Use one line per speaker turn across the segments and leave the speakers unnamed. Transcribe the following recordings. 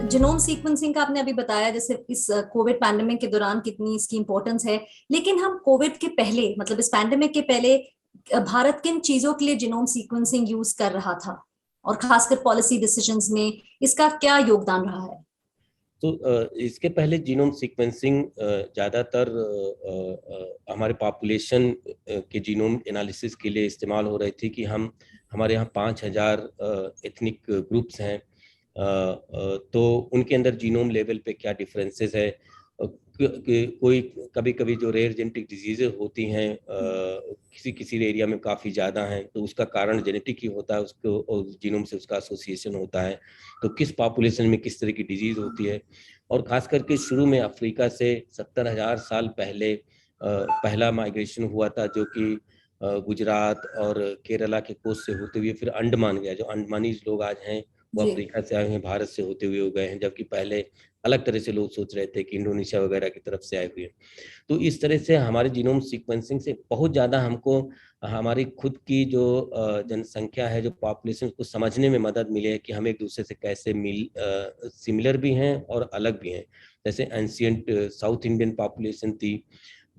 Genome sequencing का आपने अभी बताया, जैसे इस कोविड पैंडेमिक के दौरान कितनी इसकी इंपॉर्टेंस है, लेकिन हम कोविड के पहले, मतलब इस पैंडेमिक के पहले भारत किन चीजों के लिए जीनोम सीक्वेंसिंग यूज कर रहा था, और खासकर पॉलिसी डिसीजंस में इसका क्या योगदान रहा है?
तो इसके पहले जीनोम सीक्वेंसिंग ज़्यादातर हमारे पॉपुलेशन के जीनोम एनालिसिस के लिए इस्तेमाल हो रही थी कि हमारे यहाँ 5,000 एथनिक ग्रुप्स हैं, तो उनके अंदर जीनोम लेवल पे क्या डिफरेंसेस है। कोई कभी कभी जो रेयर जेनेटिक डिजीजेज होती हैं किसी किसी एरिया में काफ़ी ज़्यादा हैं, तो उसका कारण जेनेटिक ही होता है, उसको जीनोम से उसका एसोसिएशन होता है। तो किस पॉपुलेशन में किस तरह की डिजीज होती है, और खास करके शुरू में अफ्रीका से 70,000 साल पहले पहला माइग्रेशन हुआ था, जो कि गुजरात और केरला के कोस्ट से होते हुए फिर अंडमान गया। जो अंडमानीज लोग आज हैं वो
जी।
अफ्रीका से आए हैं, भारत से होते हुए हो गए हैं, जबकि पहले अलग तरह से लोग सोच रहे थे कि इंडोनेशिया वगैरह की तरफ से आए हुए हैं। तो इस तरह से हमारे जीनोम सीक्वेंसिंग से बहुत ज़्यादा हमको हमारी खुद की जो जनसंख्या है, जो पॉपुलेशन, को समझने में मदद मिली है कि हम एक दूसरे से कैसे सिमिलर भी हैं और अलग भी हैं। जैसे एंशियंट साउथ इंडियन पॉपुलेशन थी,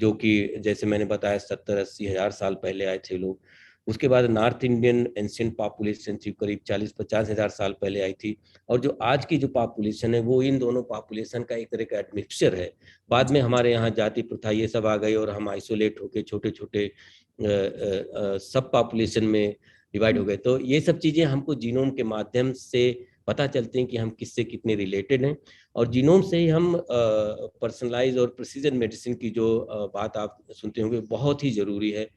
जो कि जैसे मैंने बताया 70-80 हज़ार साल पहले आए थे लोग। उसके बाद नॉर्थ इंडियन एंशियंट पॉपुलेशन थी, करीब 40-50 हज़ार साल पहले आई थी। और जो आज की जो पॉपुलेशन है वो इन दोनों पॉपुलेशन का एक तरह का एडमिक्सचर है। बाद में हमारे यहाँ जाति प्रथा ये सब आ गई और हम आइसोलेट होके छोटे छोटे सब पॉपुलेशन में डिवाइड हो गए। तो ये सब चीज़ें हमको जीनोम के माध्यम से पता चलते हैं कि हम किससे कितने रिलेटेड हैं। और जीनोम से ही हम पर्सनलाइज और प्रिसीजन मेडिसिन की जो बात आप सुनते होंगे बहुत ही ज़रूरी है,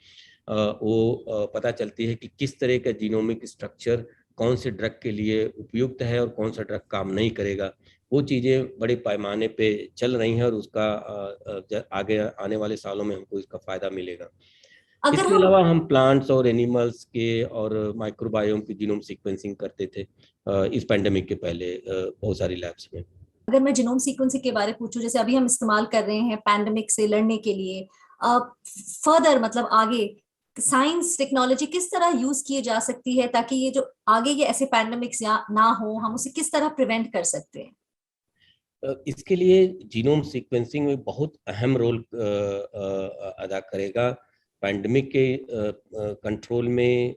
वो पता चलती है कि किस तरह का जीनोमिक स्ट्रक्चर कौन से ड्रग के लिए उपयुक्त है और कौन सा ड्रग काम नहीं करेगा। वो चीज़ें बड़े पैमाने पे चल रही हैं और उसका आगे आने वाले सालों में हमको इसका फ़ायदा मिलेगा।
अगर
इसके
हम
अलावा हम प्लांट्स और एनिमल्स के और माइक्रोबायोम की जीनोम सीक्वेंसिंग करते थे इस पैंडेमिक के पहले बहुत सारी लैब्स में।
अगर मैं जीनोम सीक्वेंसिंग के बारे में पूछूं, जैसे अभी हम इस्तेमाल कर रहे हैं पैंडेमिक से लड़ने के लिए, फर्दर मतलब आगे साइंस टेक्नोलॉजी किस तरह यूज की जा सकती है, ताकि ये जो आगे ये ऐसे पैंडेमिक्स ना हो, हम उसे किस तरह प्रिवेंट कर सकते हैं?
इसके लिए जीनोम सीक्वेंसिंग में बहुत अहम रोल अदा करेगा पैंडेमिक के कंट्रोल में,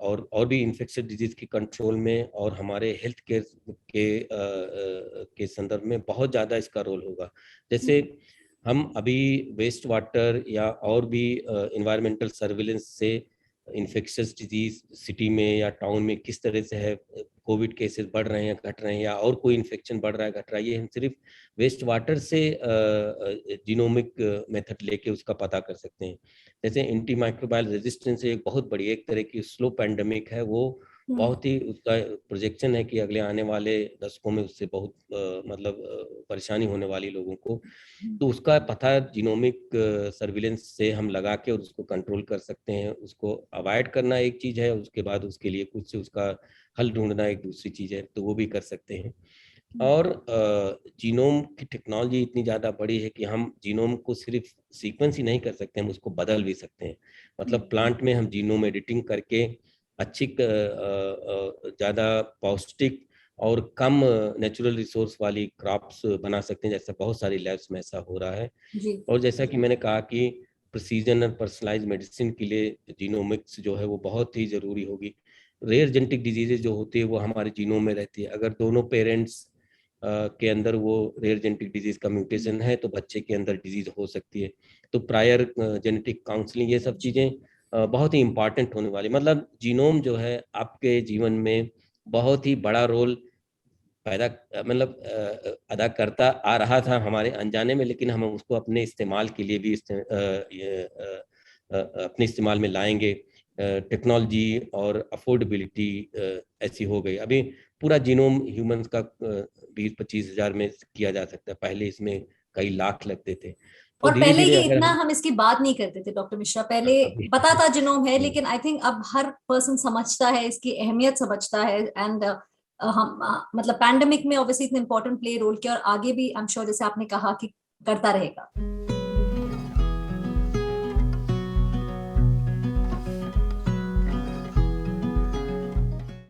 और भी इन्फेक्शियस डिजीज की कंट्रोल में, और हमारे हेल्थ केयर के संदर्भ में बहुत ज़्यादा इसका रोल होगा। जैसे हम अभी वेस्ट वाटर या और भी इन्वायरमेंटल सर्विलेंस से इन्फेक्शियस डिजीज सिटी में या टाउन में किस तरह से है, कोविड केसेस बढ़ रहे हैं घट रहे हैं, या और कोई इन्फेक्शन बढ़ रहा है घट रहा है, ये हम सिर्फ वेस्ट वाटर से जीनोमिक मेथड लेके उसका पता कर सकते हैं। जैसे एंटी माइक्रोबायल रेजिस्टेंस एक बहुत बड़ी एक तरह की स्लो पैंडेमिक है, वो बहुत ही उसका प्रोजेक्शन है कि अगले आने वाले दशकों में उससे बहुत मतलब परेशानी होने वाली लोगों को। तो उसका पता जीनोमिक सर्विलेंस से हम लगा के और उसको कंट्रोल कर सकते हैं। उसको अवॉइड करना एक चीज़ है, उसके बाद उसके लिए कुछ से उसका हल ढूंढना एक दूसरी चीज़ है, तो वो भी कर सकते हैं। और जीनोम की टेक्नोलॉजी इतनी ज़्यादा बड़ी है कि हम जीनोम को सिर्फ सीक्वेंस ही नहीं कर सकते, हम उसको बदल भी सकते हैं। मतलब प्लांट में हम जीनोम एडिटिंग करके अच्छी ज़्यादा पौष्टिक और कम नेचुरल रिसोर्स वाली क्रॉप्स बना सकते हैं, जैसे बहुत सारी लैब्स में ऐसा हो रहा है।
जी।
और जैसा कि मैंने कहा कि प्रिसीजन और पर्सनलाइज मेडिसिन के लिए जीनोमिक्स जो है वो बहुत ही ज़रूरी होगी। रेयर जेनेटिक डिजीजेज जो होती है वो हमारे जीनोम में रहती है। अगर दोनों पेरेंट्स के अंदर वो रेयर जेनेटिक डिजीज का म्यूटेशन है तो बच्चे के अंदर डिजीज हो सकती है। तो प्रायर जेनेटिक काउंसलिंग ये सब चीज़ें बहुत ही इम्पॉर्टेंट होने वाली। मतलब जीनोम जो है आपके जीवन में बहुत ही बड़ा रोल पैदा मतलब अदा करता आ रहा था हमारे अनजाने में, लेकिन हम उसको अपने इस्तेमाल के लिए भी अपने इस्तेमाल में लाएंगे। टेक्नोलॉजी और अफोर्डेबिलिटी ऐसी हो गई, अभी पूरा जीनोम ह्यूमंस का 20-25 हज़ार में किया जा सकता है, पहले इसमें कई लाख लगते थे। तो
और
धीरे
पहले
धीरे
ये
अगर
इतना हम इसकी बात नहीं करते थे डॉक्टर मिश्रा, पहले
अभी
पता था जिनोम है, लेकिन आई थिंक अब हर पर्सन समझता है, इसकी अहमियत समझता है। एंड हम मतलब पैंडेमिक में ऑब्वियसली इतना इंपॉर्टेंट प्ले रोल किया, और आगे भी आई एम श्योर जैसे आपने कहा कि करता रहेगा।